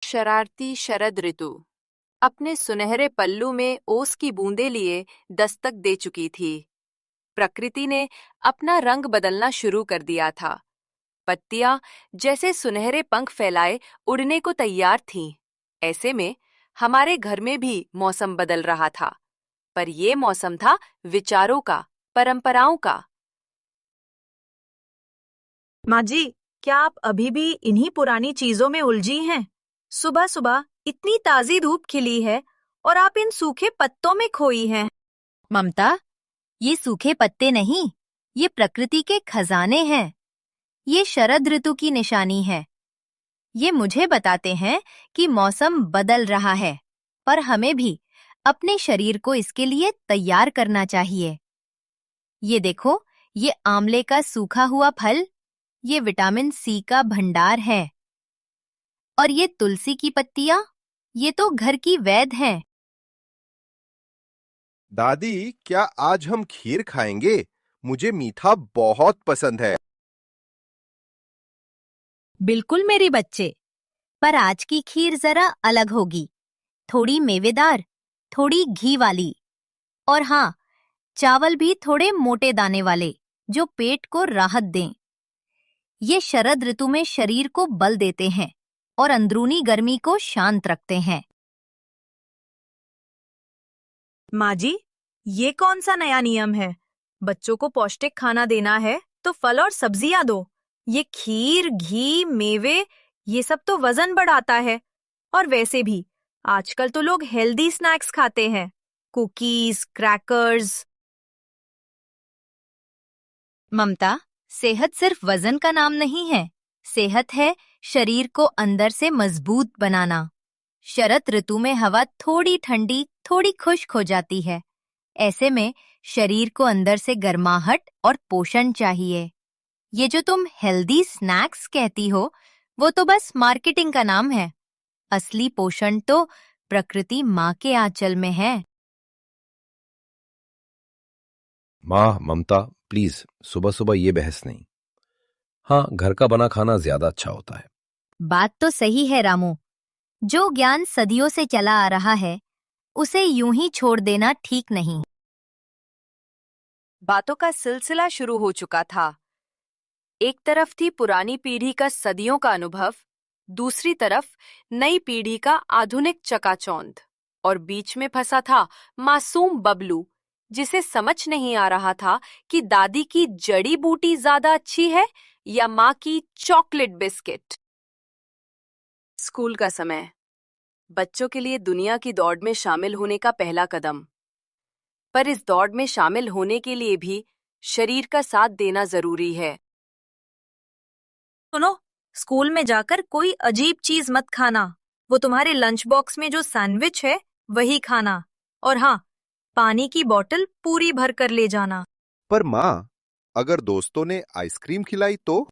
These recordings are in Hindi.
शरारती शरद ऋतु अपने सुनहरे पल्लू में ओस की बूंदें लिए दस्तक दे चुकी थी। प्रकृति ने अपना रंग बदलना शुरू कर दिया था। पत्तियां जैसे सुनहरे पंख फैलाए उड़ने को तैयार थीं। ऐसे में हमारे घर में भी मौसम बदल रहा था, पर ये मौसम था विचारों का, परंपराओं का। माँ जी, क्या आप अभी भी इन्हीं पुरानी चीजों में उलझी हैं? सुबह सुबह इतनी ताजी धूप खिली है और आप इन सूखे पत्तों में खोई हैं। ममता, ये सूखे पत्ते नहीं, ये प्रकृति के खजाने हैं। ये शरद ऋतु की निशानी है। ये मुझे बताते हैं कि मौसम बदल रहा है, पर हमें भी अपने शरीर को इसके लिए तैयार करना चाहिए। ये देखो, ये आंवले का सूखा हुआ फल, ये विटामिन सी का भंडार है। और ये तुलसी की पत्तियां, ये तो घर की वैद हैं। दादी, क्या आज हम खीर खाएंगे? मुझे मीठा बहुत पसंद है। बिल्कुल मेरे बच्चे, पर आज की खीर जरा अलग होगी। थोड़ी मेवेदार, थोड़ी घी वाली। और हाँ, चावल भी थोड़े मोटे दाने वाले, जो पेट को राहत दें। ये शरद ऋतु में शरीर को बल देते हैं और अंदरूनी गर्मी को शांत रखते हैं। माँ जी, ये कौन सा नया नियम है? बच्चों को पौष्टिक खाना देना है तो फल और सब्जियां दो। ये खीर, घी, मेवे, ये सब तो वजन बढ़ाता है। और वैसे भी आजकल तो लोग हेल्दी स्नैक्स खाते हैं, कुकीज, क्रैकर्स। ममता, सेहत सिर्फ वजन का नाम नहीं है। सेहत है शरीर को अंदर से मजबूत बनाना। शरद ऋतु में हवा थोड़ी ठंडी, थोड़ी खुश्क हो जाती है। ऐसे में शरीर को अंदर से गर्माहट और पोषण चाहिए। ये जो तुम हेल्दी स्नैक्स कहती हो, वो तो बस मार्केटिंग का नाम है। असली पोषण तो प्रकृति माँ के आंचल में है। माँ, ममता, प्लीज सुबह सुबह ये बहस नहीं। हाँ, घर का बना खाना ज्यादा अच्छा होता है। बात तो सही है रामू। जो ज्ञान सदियों से चला आ रहा है, उसे यूं ही छोड़ देना ठीक नहीं। बातों का सिलसिला शुरू हो चुका था। एक तरफ थी पुरानी पीढ़ी का सदियों का अनुभव, दूसरी तरफ नई पीढ़ी का आधुनिक चकाचौंध, और बीच में फंसा था मासूम बबलू, जिसे समझ नहीं आ रहा था कि दादी की जड़ी बूटी ज्यादा अच्छी है या माँ की चॉकलेट बिस्किट। स्कूल का समय, बच्चों के लिए दुनिया की दौड़ में शामिल होने का पहला कदम। पर इस दौड़ में शामिल होने के लिए भी शरीर का साथ देना जरूरी है। सुनो, स्कूल में जाकर कोई अजीब चीज मत खाना। वो तुम्हारे लंच बॉक्स में जो सैंडविच है, वही खाना। और हाँ, पानी की बोतल पूरी भर कर ले जाना। पर माँ, अगर दोस्तों ने आइसक्रीम खिलाई तो?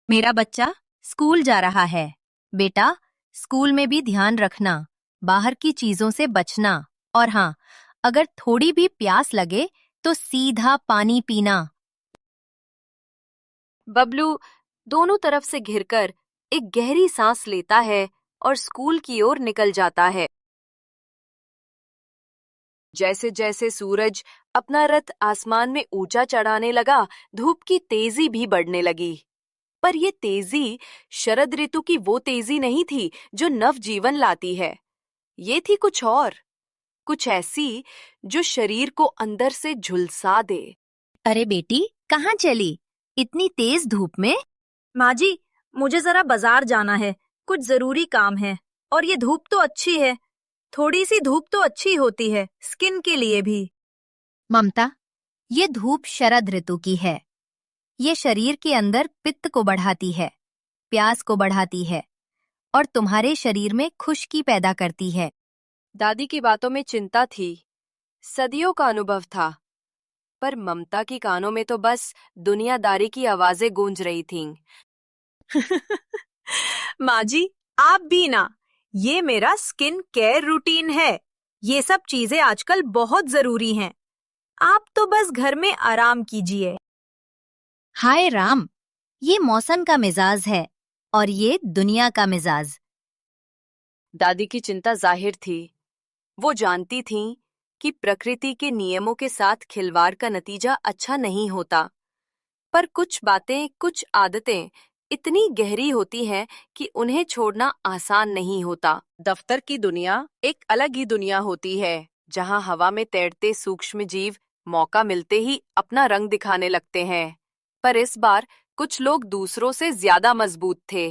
मेरा बच्चा स्कूल जा रहा है। बेटा, स्कूल में भी ध्यान रखना, बाहर की चीजों से बचना। और हाँ, अगर थोड़ी भी प्यास लगे तो सीधा पानी पीना। बबलू दोनों तरफ से घिरकर एक गहरी सांस लेता है और स्कूल की ओर निकल जाता है। जैसे जैसे सूरज अपना रथ आसमान में ऊंचा चढ़ाने लगा, धूप की तेजी भी बढ़ने लगी। पर यह तेजी शरद ऋतु की वो तेजी नहीं थी जो नवजीवन लाती है। ये थी कुछ और, कुछ ऐसी जो शरीर को अंदर से झुलसा दे। अरे बेटी, कहाँ चली इतनी तेज धूप में? माँ जी, मुझे जरा बाजार जाना है, कुछ जरूरी काम है। और ये धूप तो अच्छी है, थोड़ी सी धूप तो अच्छी होती है, स्किन के लिए भी। ममता, ये धूप शरद ऋतु की है। ये शरीर के अंदर पित्त को बढ़ाती है, प्यास को बढ़ाती है और तुम्हारे शरीर में खुश्की पैदा करती है। दादी की बातों में चिंता थी, सदियों का अनुभव था, पर ममता की कानों में तो बस दुनियादारी की आवाजें गूंज रही थीं। माँ जी, आप भी ना। ये मेरा स्किन केयर रूटीन है। ये सब चीजें आजकल बहुत जरूरी हैं। आप तो बस घर में आराम कीजिए। हाय राम, ये मौसम का मिजाज है और ये दुनिया का मिजाज। दादी की चिंता जाहिर थी। वो जानती थीं कि प्रकृति के नियमों के साथ खिलवाड़ का नतीजा अच्छा नहीं होता, पर कुछ बातें, कुछ आदतें इतनी गहरी होती हैं कि उन्हें छोड़ना आसान नहीं होता। दफ्तर की दुनिया एक अलग ही दुनिया होती है, जहां हवा में तैरते सूक्ष्म जीव मौका मिलते ही अपना रंग दिखाने लगते हैं। पर इस बार कुछ लोग दूसरों से ज्यादा मजबूत थे।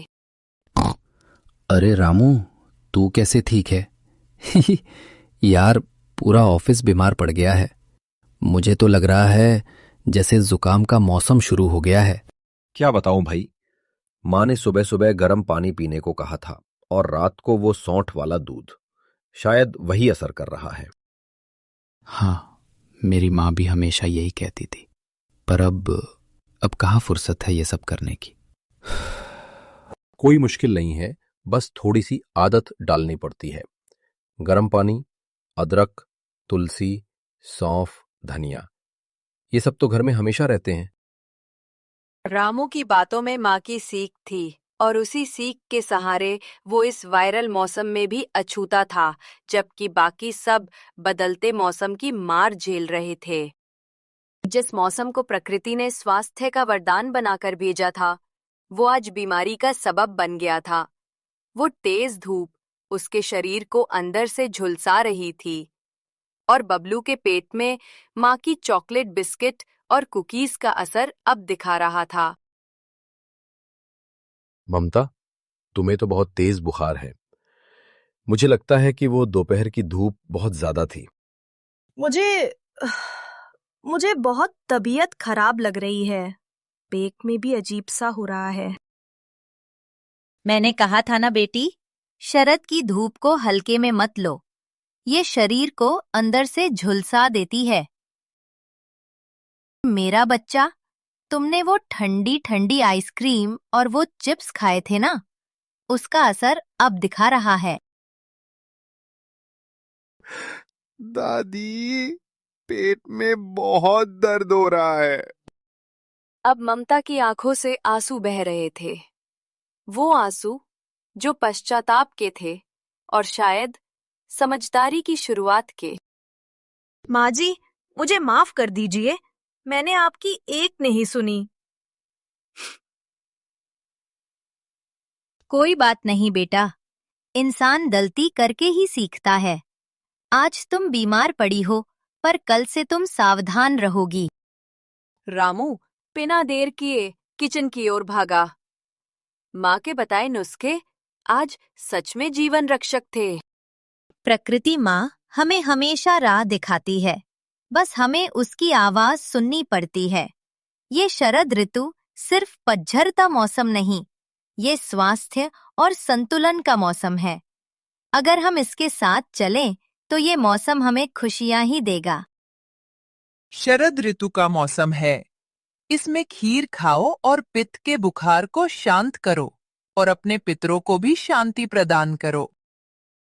अरे रामू, तू कैसे ठीक है? यार, पूरा ऑफिस बीमार पड़ गया है। मुझे तो लग रहा है जैसे जुकाम का मौसम शुरू हो गया है। क्या बताऊं भाई, माँ ने सुबह सुबह गर्म पानी पीने को कहा था और रात को वो सौंठ वाला दूध। शायद वही असर कर रहा है। हाँ, मेरी माँ भी हमेशा यही कहती थी, पर अब कहाँ फुर्सत है ये सब करने की। कोई मुश्किल नहीं है, बस थोड़ी सी आदत डालनी पड़ती है। गर्म पानी, अदरक, तुलसी, सौंफ, धनिया, ये सब तो घर में हमेशा रहते हैं। रामू की बातों में माँ की सीख थी, और उसी सीख के सहारे वो इस वायरल मौसम में भी अछूता था, जबकि बाकी सब बदलते मौसम की मार झेल रहे थे। जिस मौसम को प्रकृति ने स्वास्थ्य का वरदान बनाकर भेजा था, वो आज बीमारी का सबब बन गया था। वो तेज धूप उसके शरीर को अंदर से झुलसा रही थी, और बबलू के पेट में माँ की चॉकलेट बिस्किट और कुकीज का असर अब दिखा रहा था। ममता, तुम्हें तो बहुत तेज बुखार है। मुझे लगता है कि वो दोपहर की धूप बहुत ज्यादा थी। मुझे मुझे बहुत तबीयत खराब लग रही है। पेट में भी अजीब सा हो रहा है। मैंने कहा था ना बेटी, शरद की धूप को हल्के में मत लो। ये शरीर को अंदर से झुलसा देती है। मेरा बच्चा, तुमने वो ठंडी ठंडी आइसक्रीम और वो चिप्स खाए थे ना, उसका असर अब दिखा रहा है। दादी, पेट में बहुत दर्द हो रहा है। अब ममता की आंखों से आंसू बह रहे थे। वो आंसू जो पश्चाताप के थे, और शायद समझदारी की शुरुआत के। माँ जी, मुझे माफ कर दीजिए। मैंने आपकी एक नहीं सुनी। कोई बात नहीं बेटा, इंसान गलती करके ही सीखता है। आज तुम बीमार पड़ी हो, पर कल से तुम सावधान रहोगी। रामू बिना देर किए किचन की ओर भागा। माँ के बताए नुस्खे आज सच में जीवन रक्षक थे। प्रकृति माँ हमें हमेशा राह दिखाती है, बस हमें उसकी आवाज सुननी पड़ती है। ये शरद ऋतु सिर्फ पतझड़ मौसम नहीं, ये स्वास्थ्य और संतुलन का मौसम है। अगर हम इसके साथ चलें, तो ये मौसम हमें खुशियां ही देगा। शरद ऋतु का मौसम है। इसमें खीर खाओ और पित्त के बुखार को शांत करो, और अपने पितरों को भी शांति प्रदान करो।